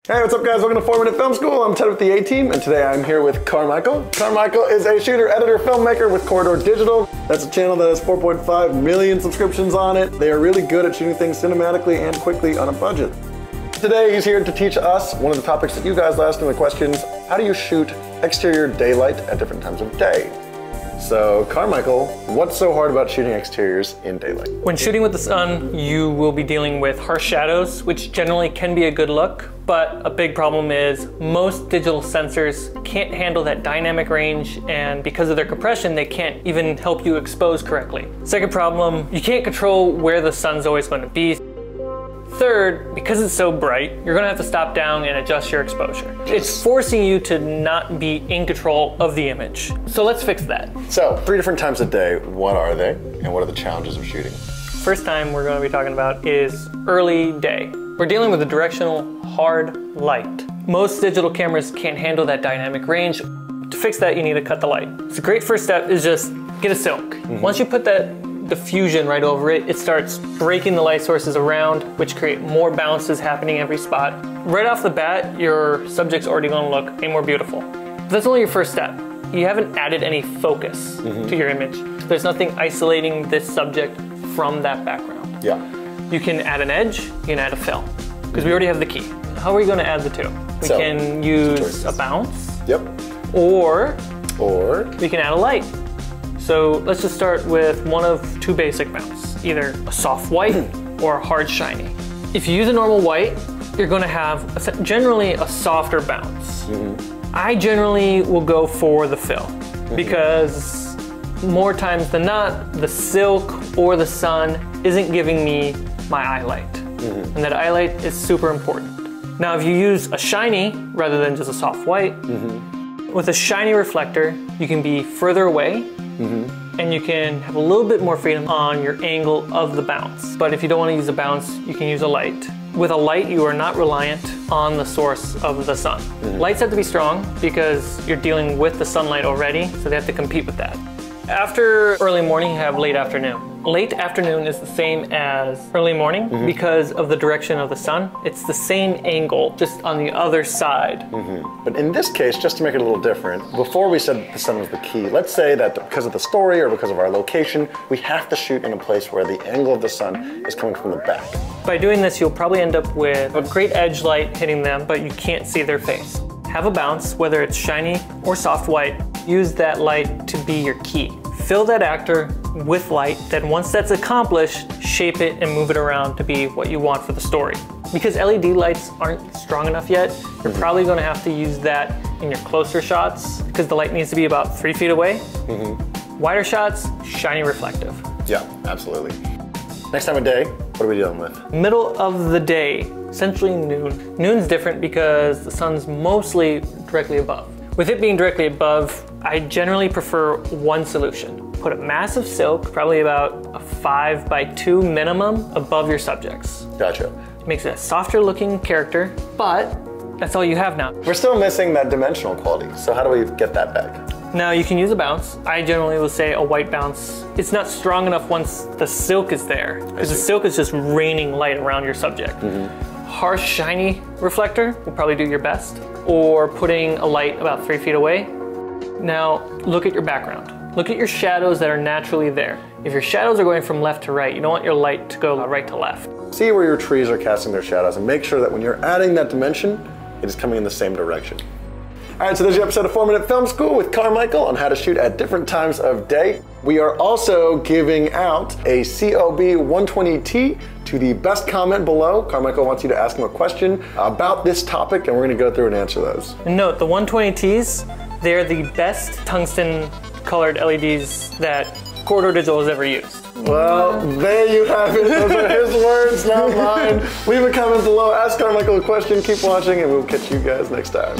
Hey, what's up guys? Welcome to 4-Minute Film School. I'm Ted with the A-Team, and today I'm here with Carmichael. Carmichael is a shooter, editor, filmmaker with Corridor Digital. That's a channel that has 4.5 million subscriptions on it. They are really good at shooting things cinematically and quickly on a budget. Today he's here to teach us one of the topics that you guys asked in the questions. How do you shoot exterior daylight at different times of day? So Carmichael, what's so hard about shooting exteriors in daylight? When shooting with the sun, you will be dealing with harsh shadows, which generally can be a good look, but a big problem is most digital sensors can't handle that dynamic range, and because of their compression, they can't even help you expose correctly. Second problem, you can't control where the sun's always going to be. Third, because it's so bright, you're gonna have to stop down and adjust your exposure. It's forcing you to not be in control of the image. So let's fix that. So, 3 different times a day, what are they? And what are the challenges of shooting? First time we're gonna be talking about is early day. We're dealing with a directional, hard light. Most digital cameras can't handle that dynamic range. To fix that, you need to cut the light. So the great first step is just get a silk. Once you put that diffusion right over it, it starts breaking the light sources around, which create more bounces happening every spot. Right off the bat, your subject's already gonna look way more beautiful. But that's only your first step. You haven't added any focus to your image. There's nothing isolating this subject from that background. Yeah. You can add an edge, you can add a fill, because we already have the key. How are we gonna add the two? We can use a bounce. Yep. Or we can add a light. So let's just start with one of two basic bounce, either a soft white or a hard shiny. If you use a normal white, you're gonna have generally a softer bounce. I generally will go for the fill because more times than not, the silk or the sun isn't giving me my eye light. And that eye light is super important. Now, if you use a shiny rather than just a soft white, with a shiny reflector, you can be further away and you can have a little bit more freedom on your angle of the bounce. But if you don't want to use a bounce, you can use a light. With a light, you are not reliant on the source of the sun. Lights have to be strong because you're dealing with the sunlight already, so they have to compete with that. After early morning, you have late afternoon. Late afternoon is the same as early morning because of the direction of the sun. It's the same angle, just on the other side. But in this case, just to make it a little different, before we said the sun was the key, let's say that because of the story or because of our location, we have to shoot in a place where the angle of the sun is coming from the back. By doing this, you'll probably end up with a great edge light hitting them, but you can't see their face. Have a bounce, whether it's shiny or soft white. Use that light to be your key. Fill that actor with light, then once that's accomplished, shape it and move it around to be what you want for the story. Because LED lights aren't strong enough yet, you're probably gonna have to use that in your closer shots because the light needs to be about 3 feet away. Wider shots, shiny reflective. Yeah, absolutely. Next time of day, what are we dealing with? Middle of the day, essentially noon. Noon's different because the sun's mostly directly above. With it being directly above, I generally prefer one solution. Put a massive silk, probably about a 5x2 minimum, above your subjects. Gotcha. It makes it a softer looking character, but that's all you have now. We're still missing that dimensional quality, so how do we get that back? Now you can use a bounce. I generally will say a white bounce. It's not strong enough once the silk is there, because the silk is just raining light around your subject. Harsh, shiny reflector will probably do your best, or putting a light about 3 feet away. Now, look at your background. Look at your shadows that are naturally there. If your shadows are going from left to right, you don't want your light to go right to left. See where your trees are casting their shadows and make sure that when you're adding that dimension, it is coming in the same direction. All right, so there's your episode of 4-Minute Film School with Carmichael on how to shoot at different times of day. We are also giving out a COB 120T to the best comment below. Carmichael wants you to ask him a question about this topic, and we're gonna go through and answer those. And note, the 120Ts, they're the best tungsten colored LEDs that Corridor Digital has ever used. Well, there you have it. Those are his words, not mine. Leave a comment below, ask Carmichael a question, keep watching, and we'll catch you guys next time.